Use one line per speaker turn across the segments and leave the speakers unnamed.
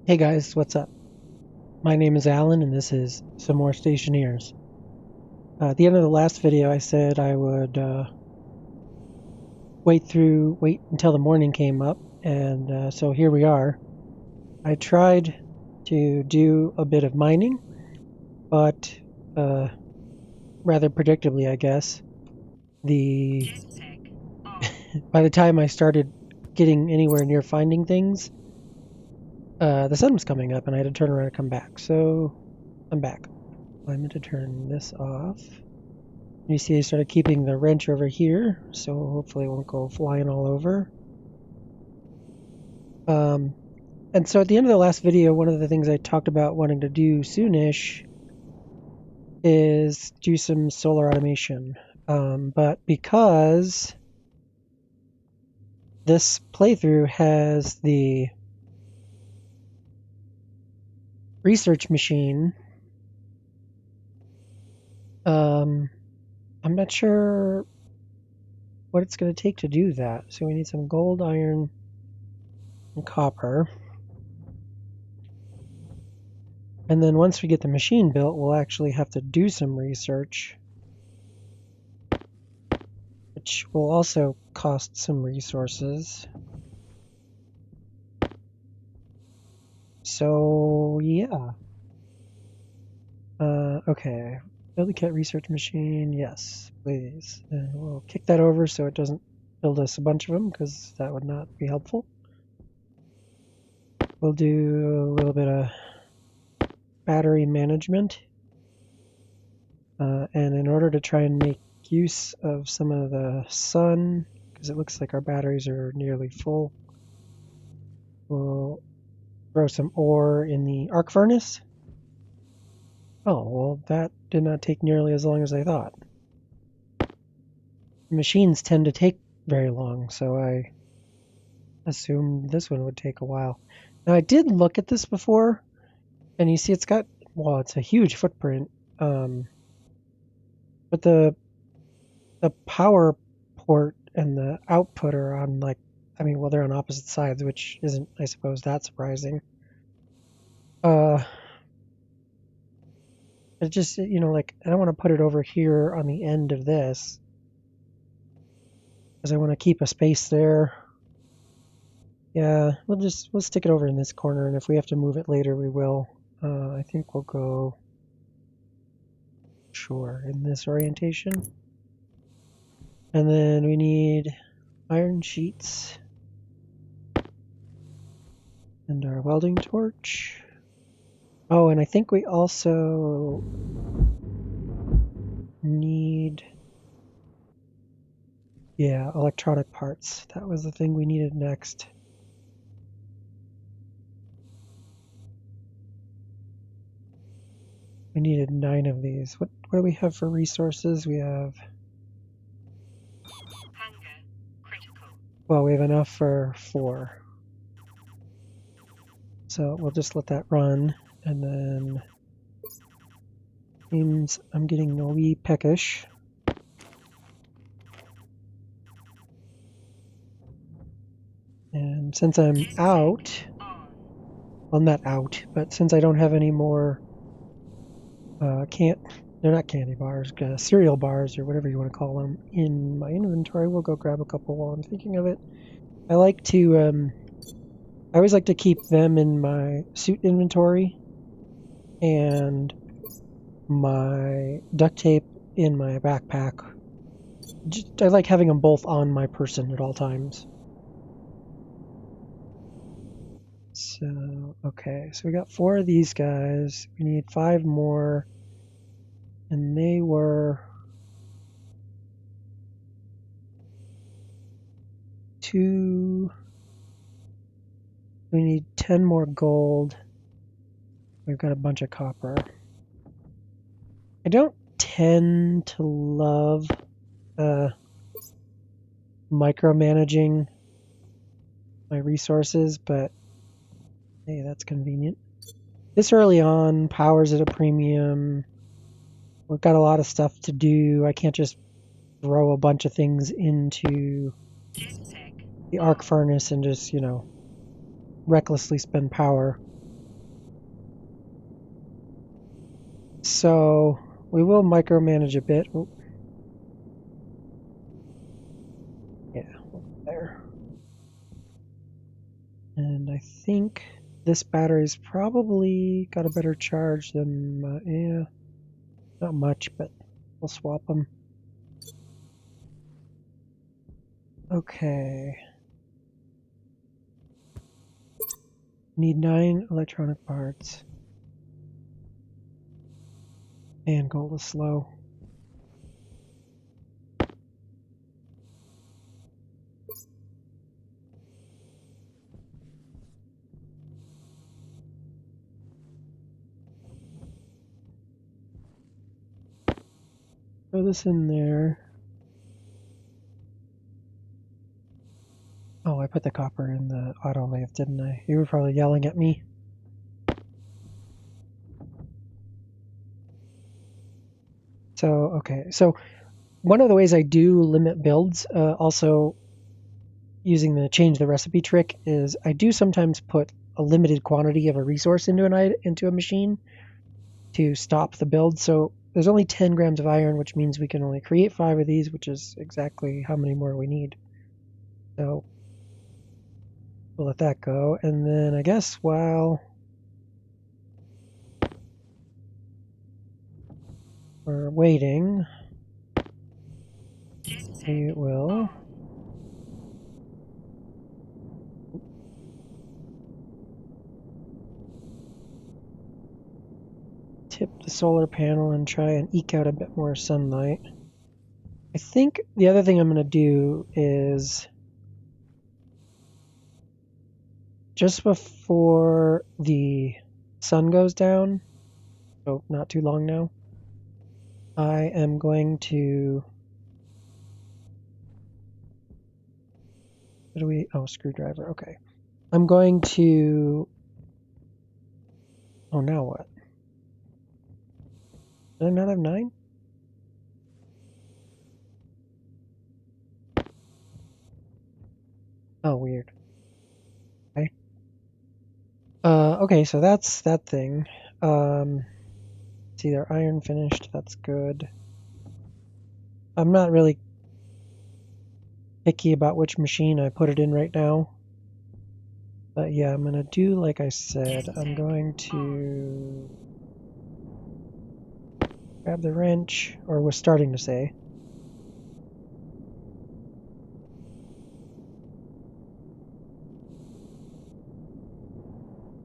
Hey guys, what's up? My name is Alan and this is some more Stationeers. At the end of the last video I said I would wait until the morning came up, and so here we are. I tried to do a bit of mining, but uh, rather predictably I guess, the by the time I started getting anywhere near finding things, the sun was coming up and I had to turn around and come back. So I'm back. I meant to turn this off. You see I started keeping the wrench over here, so hopefully it won't go flying all over. And so at the end of the last video, one of the things I talked about wanting to do soonish is do some solar automation. But because this playthrough has the research machine, I'm not sure what it's going to take to do that. So we need some gold, iron, and copper. And then once we get the machine built, we'll actually have to do some research, which will also cost some resources. So, yeah. Okay. Build a kit research machine. Yes, please. And we'll kick that over so it doesn't build us a bunch of them, because that would not be helpful. We'll do a little bit of battery management. And in order to try and make use of some of the sun, because it looks like our batteries are nearly full, we'll throw some ore in the arc furnace. Oh, well, that did not take nearly as long as I thought. Machines tend to take very long, so I assumed this one would take a while. Now, I did look at this before, and you see it's got, well, it's a huge footprint, but the power port and the output are on, like, I mean, well, they're on opposite sides, which isn't, I suppose, that surprising. It just, like, I don't want to put it over here on the end of this, because I want to keep a space there. Yeah, we'll stick it over in this corner, and if we have to move it later, we will. I think we'll go, sure, in this orientation. And then we need iron sheets and our welding torch. Oh, and I think we also need, yeah, electronic parts. That was the thing we needed next. We needed 9 of these. What do we have for resources? We have, well, we have enough for 4. So we'll just let that run, and then means I'm getting a wee peckish. And since I'm out, well, not out, but since I don't have any more they're not candy bars, cereal bars, or whatever you want to call them, in my inventory, we'll go grab a couple while I'm thinking of it. I always like to keep them in my suit inventory and my duct tape in my backpack. I like having them both on my person at all times. So, okay, so we got 4 of these guys. We need 5 more, and they were 2. We need 10 more gold. We've got a bunch of copper. I don't tend to love micromanaging my resources, but hey, that's convenient. This early on, power's at a premium. We've got a lot of stuff to do. I can't just throw a bunch of things into the arc furnace and just, recklessly spend power. So we will micromanage a bit. Oh, yeah, there. And I think this battery's probably got a better charge than, yeah, not much, but we'll swap them. Okay. Need 9 electronic parts. And gold is slow. Throw this in there. Oh, I put the copper in the autolathe, didn't I? You were probably yelling at me. So, okay. So, one of the ways I do limit builds, also using the change the recipe trick, is I do sometimes put a limited quantity of a resource into a machine to stop the build. So there's only 10 grams of iron, which means we can only create 5 of these, which is exactly how many more we need. So we'll let that go. And then I guess while we're waiting, we will tip the solar panel and try and eke out a bit more sunlight. I think the other thing I'm going to do is just before the sun goes down, so not too long now, I am going to... What do we... Oh, screwdriver. Okay. I'm going to... Oh, now what? Did I not have 9? Oh, weird. Okay. Okay, so that's that thing. It's either iron finished, that's good. I'm not really picky about which machine I put it in right now. But yeah, I'm gonna do like I said. I'm going to grab the wrench, or was starting to say.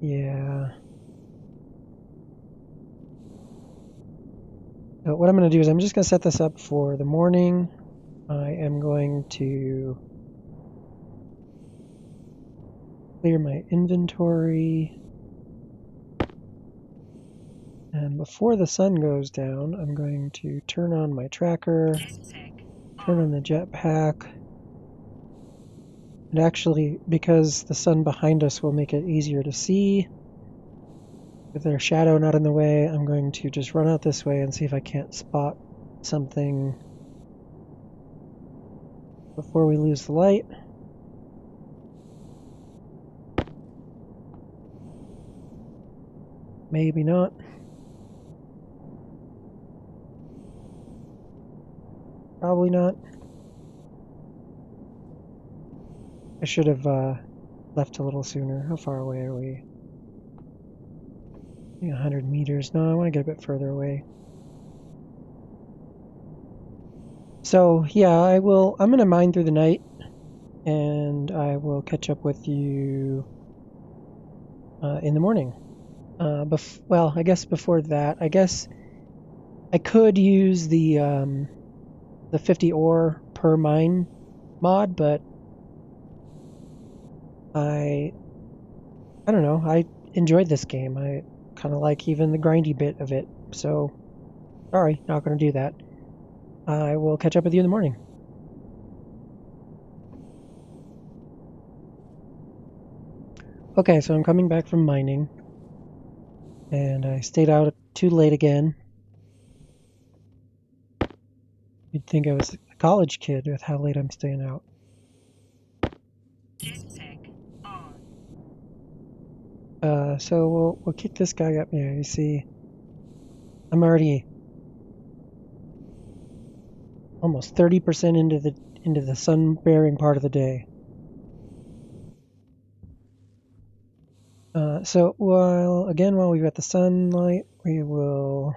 Yeah. So what I'm going to do is I'm just going to set this up for the morning. I am going to clear my inventory. And before the sun goes down, I'm going to turn on my tracker, turn on the jetpack. And actually, because the sun behind us will make it easier to see, with their shadow not in the way, I'm going to just run out this way and see if I can't spot something before we lose the light. Maybe not. Probably not. I should have left a little sooner. How far away are we? 100 meters. No, I want to get a bit further away. So yeah, I'm going to mine through the night, and I will catch up with you in the morning. Well, I guess before that, I guess I could use the 50 ore per mine mod, but I don't know. I enjoyed this game. I kind of like even the grindy bit of it. So, sorry, not going to do that. I will catch up with you in the morning. Okay, so I'm coming back from mining, and I stayed out too late again. You'd think I was a college kid with how late I'm staying out. So we'll kick this guy up. Yeah, you see, I'm already almost 30% into the sun-bearing part of the day. So while we've got the sunlight, we will.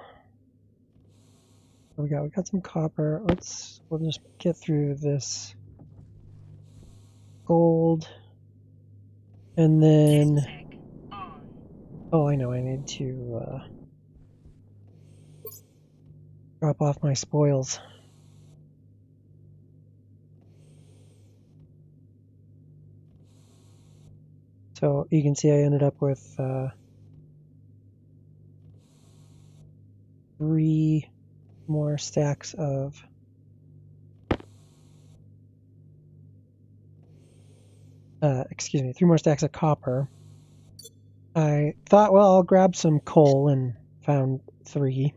What we got? We got some copper. We'll just get through this gold, and then. Oh, I know. I need to drop off my spoils. So you can see I ended up with 3 more stacks of 3 more stacks of copper. I thought, well, I'll grab some coal, and found 3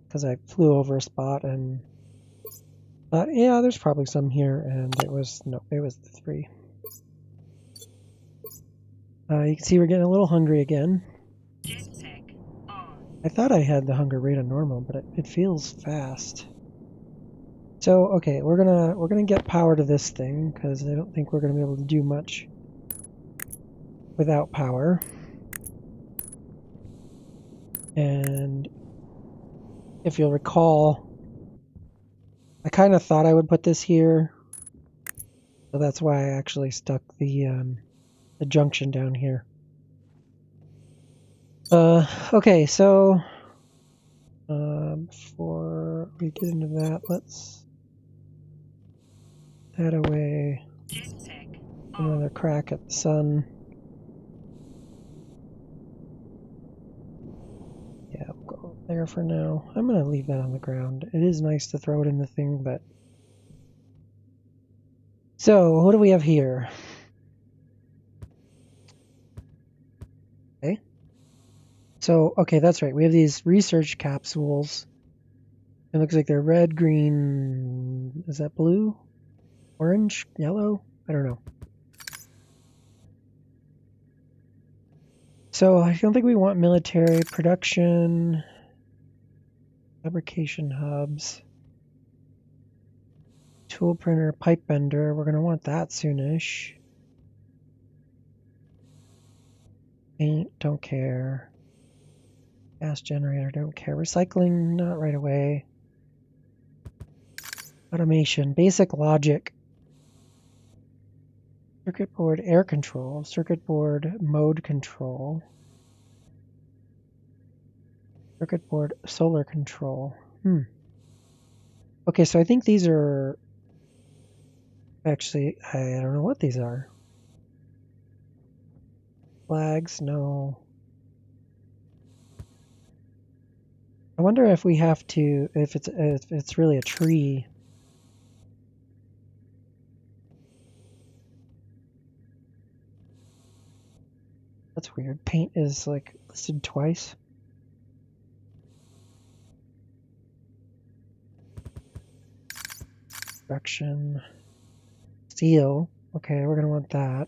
because I flew over a spot and thought, yeah, there's probably some here, and it was the 3. You can see we're getting a little hungry again. I thought I had the hunger rate on normal, but it feels fast. So okay, we're gonna get power to this thing because I don't think we're gonna be able to do much without power. And if you'll recall, I kind of thought I would put this here, so that's why I actually stuck the junction down here. Okay, so before we get into that, let's that away. Another crack at the sun. Yeah, we'll go there for now. I'm gonna leave that on the ground. It is nice to throw it in the thing, but so what do we have here? Okay. So okay, that's right. We have these research capsules. It looks like they're red, green. Is that blue? Orange? Yellow? I don't know. So I don't think we want military production, fabrication hubs, tool printer, pipe bender. We're going to want that soonish. Paint, don't care. Gas generator, don't care. Recycling, not right away. Automation, basic logic. Circuit board air control, circuit board mode control, circuit board solar control. Okay, so I think these are actually, I don't know what these are. Flags, no. I wonder if we have to, if it's really a tree. That's weird. Paint is like listed twice. Construction. Steel. Okay, we're gonna want that.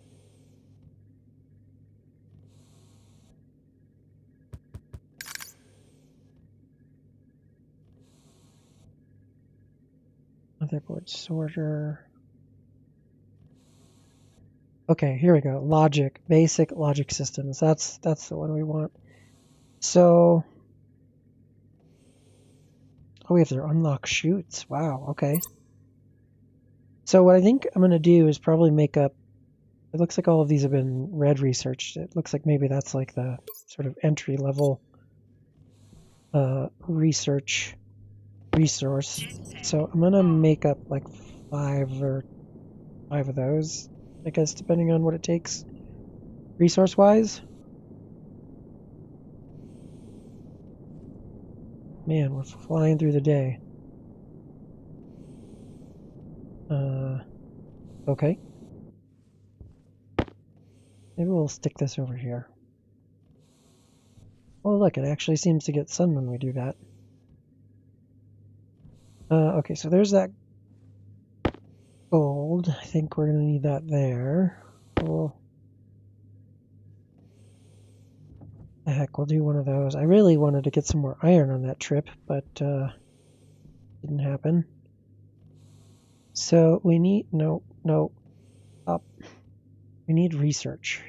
Motherboard sorter. Okay, here we go. Logic. Basic logic systems. That's the one we want. So oh, we have to unlock chutes. Wow, okay. So what I think I'm going to do is probably make up... It looks like all of these have been red researched. It looks like maybe that's like the sort of entry-level research resource. So I'm going to make up like 5 of those, I guess, depending on what it takes resource-wise. Man, we're flying through the day. Okay. Maybe we'll stick this over here. Oh, look, it actually seems to get sun when we do that. Okay, so there's that gold. I think we're going to need that there. We'll The heck, we'll do one of those. I really wanted to get some more iron on that trip, but didn't happen. So we need no up. We need research.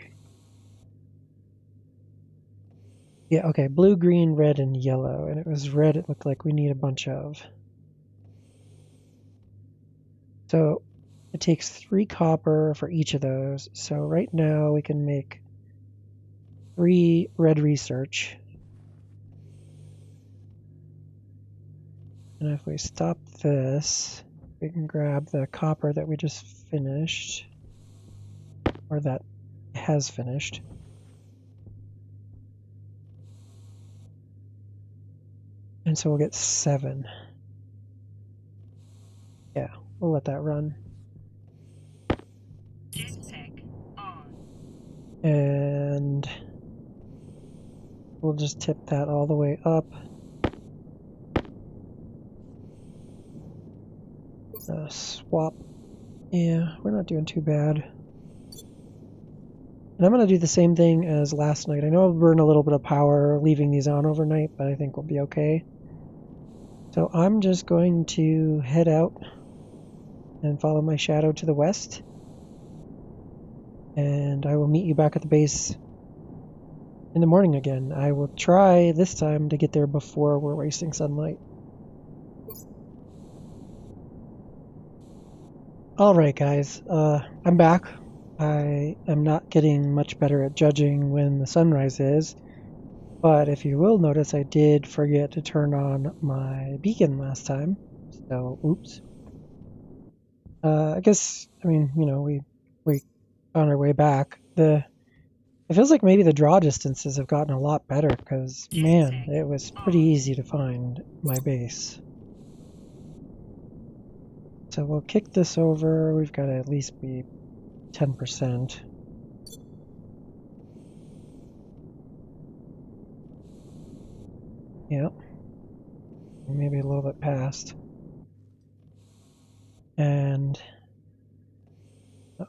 Yeah, okay, blue, green, red, and yellow. And it was red it looked like we need a bunch of. So it takes 3 copper for each of those. So right now we can make 3 red research. And if we stop this, we can grab the copper that we just finished. Or that has finished. And so we'll get 7. Yeah, we'll let that run. And we'll just tip that all the way up. Swap. Yeah, we're not doing too bad. And I'm going to do the same thing as last night. I know I'll burn a little bit of power leaving these on overnight, but I think we'll be okay. So I'm just going to head out and follow my shadow to the west. And I will meet you back at the base in the morning again. I will try this time to get there before we're wasting sunlight. Alright guys, I'm back. I am not getting much better at judging when the sunrise is, but if you will notice, I did forget to turn on my beacon last time, so oops. I guess, I mean, you know, we on our way back. It feels like maybe the draw distances have gotten a lot better, because, man, it was pretty easy to find my base. So we'll kick this over. We've got to at least be 10%. Yep. Maybe a little bit past. And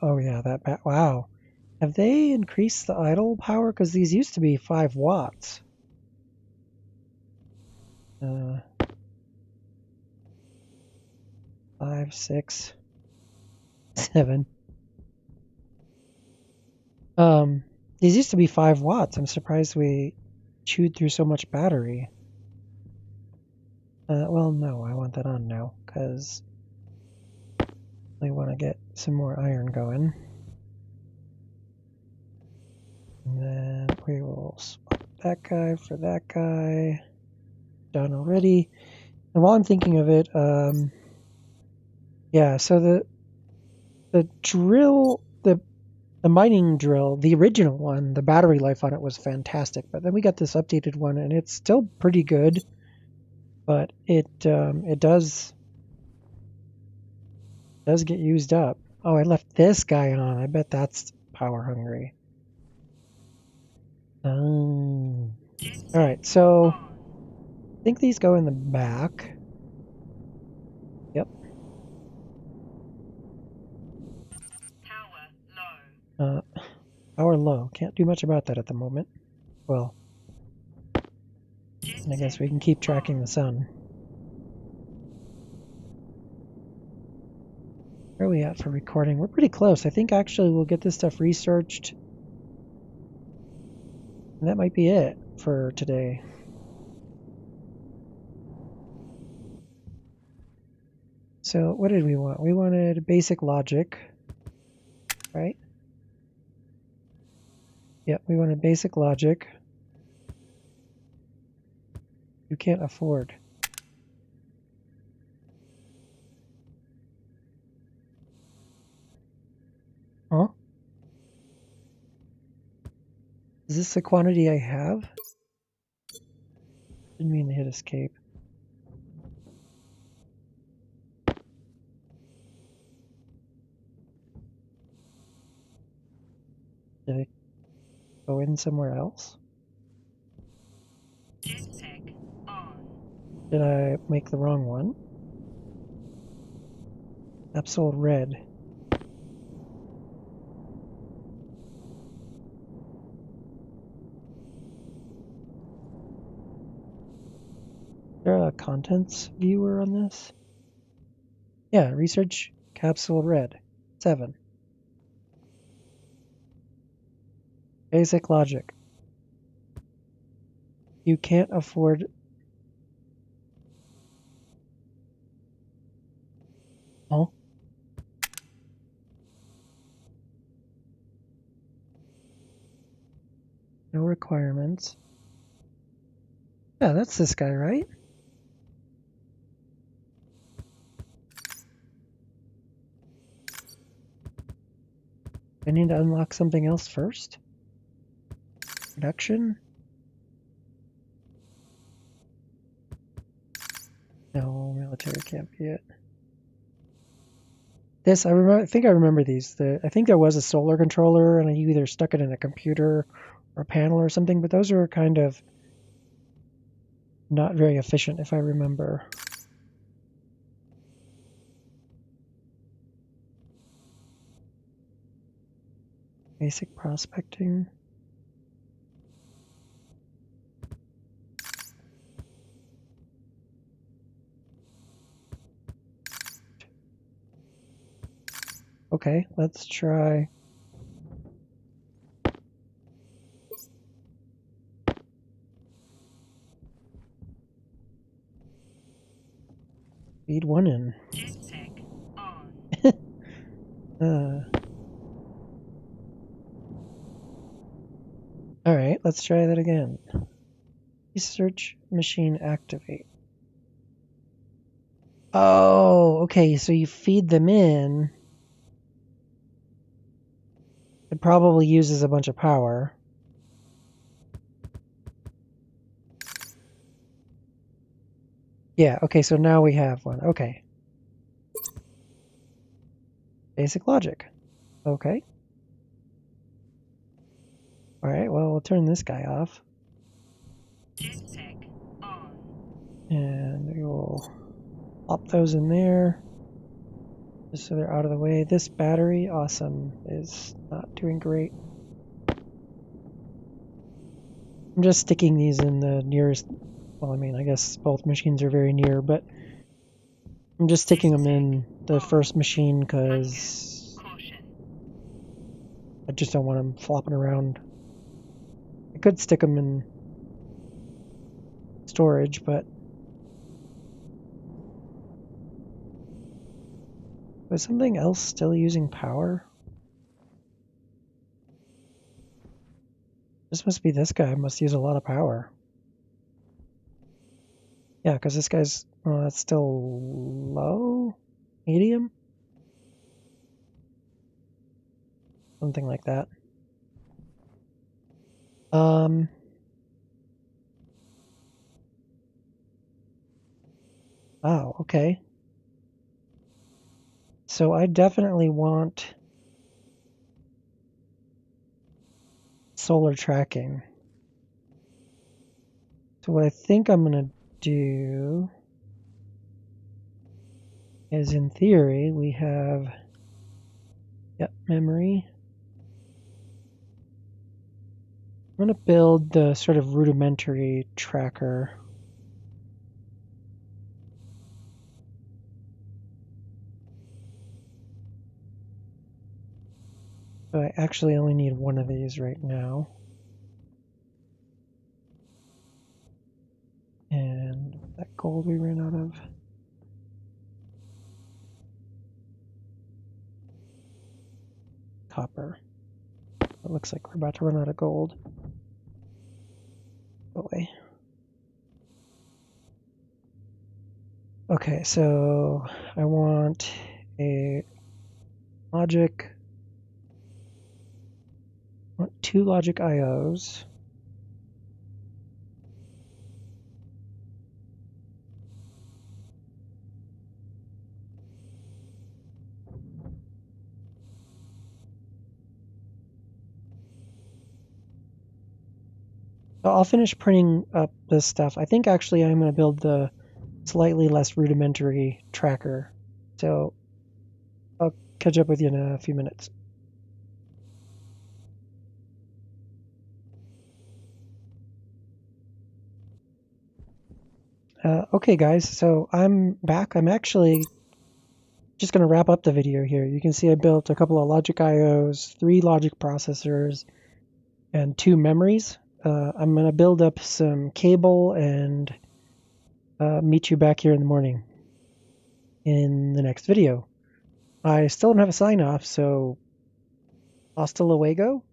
oh yeah, wow. Have they increased the idle power? Because these used to be 5 watts. 5, 6, 7. These used to be 5 watts. I'm surprised we chewed through so much battery. Well, no, I want that on now, because I want to get some more iron going. And then we will swap that guy for that guy. Done already. And while I'm thinking of it, yeah, so the drill, the mining drill, the original one, the battery life on it was fantastic. But then we got this updated one, and it's still pretty good. But it does get used up. Oh, I left this guy on. I bet that's power hungry. All right, so I think these go in the back. Yep. Power low. Can't do much about that at the moment. Well, I guess we can keep tracking the sun. Where are we at for recording? We're pretty close. I think actually we'll get this stuff researched. And that might be it for today. So what did we want? We wanted basic logic, right? Yep, we wanted basic logic. You can't afford. Huh? Is this the quantity I have? Didn't mean to hit escape. Did it go in somewhere else? Did I make the wrong one? Absol red. there a contents viewer on this? Yeah, research capsule red. 7. Basic logic. You can't afford... Oh? No requirements. Yeah, that's this guy, right? I need to unlock something else first? Production? No, military can't be it. This, I think I remember these. I think there was a solar controller, and you either stuck it in a computer or a panel or something, but those are kind of not very efficient, if I remember. Basic prospecting. Okay, let's try. Feed one in. Alright, let's try that again. Research machine activate. Oh, okay, so you feed them in. It probably uses a bunch of power. Yeah, okay, so now we have one. Okay. Basic logic. Okay. Alright, well, we'll turn this guy off. And we will plop those in there. Just so they're out of the way. This battery, awesome, is not doing great. I'm just sticking these in the nearest... Well, I mean, I guess both machines are very near, but I'm just sticking them in the first machine because I just don't want them flopping around. I could stick them in storage, but was something else still using power? This must be this guy. Must use a lot of power. Yeah, because this guy's... Well, that's still low? Medium? Something like that. Oh, okay. So I definitely want solar tracking. So what I think I'm going to do is, in theory, we have, yep, memory. I'm going to build the sort of rudimentary tracker. So I actually only need one of these right now. And that gold we ran out of. Copper. It looks like we're about to run out of gold. Go away. Okay, so I want a logic. I want 2 logic IOs. I'll finish printing up this stuff. I think actually I'm going to build the slightly less rudimentary tracker. So I'll catch up with you in a few minutes. Okay, guys, so I'm back. I'm actually just going to wrap up the video here. You can see I built a couple of logic IOs, 3 logic processors, and 2 memories. I'm going to build up some cable and meet you back here in the morning in the next video. I still don't have a sign off, so hasta luego.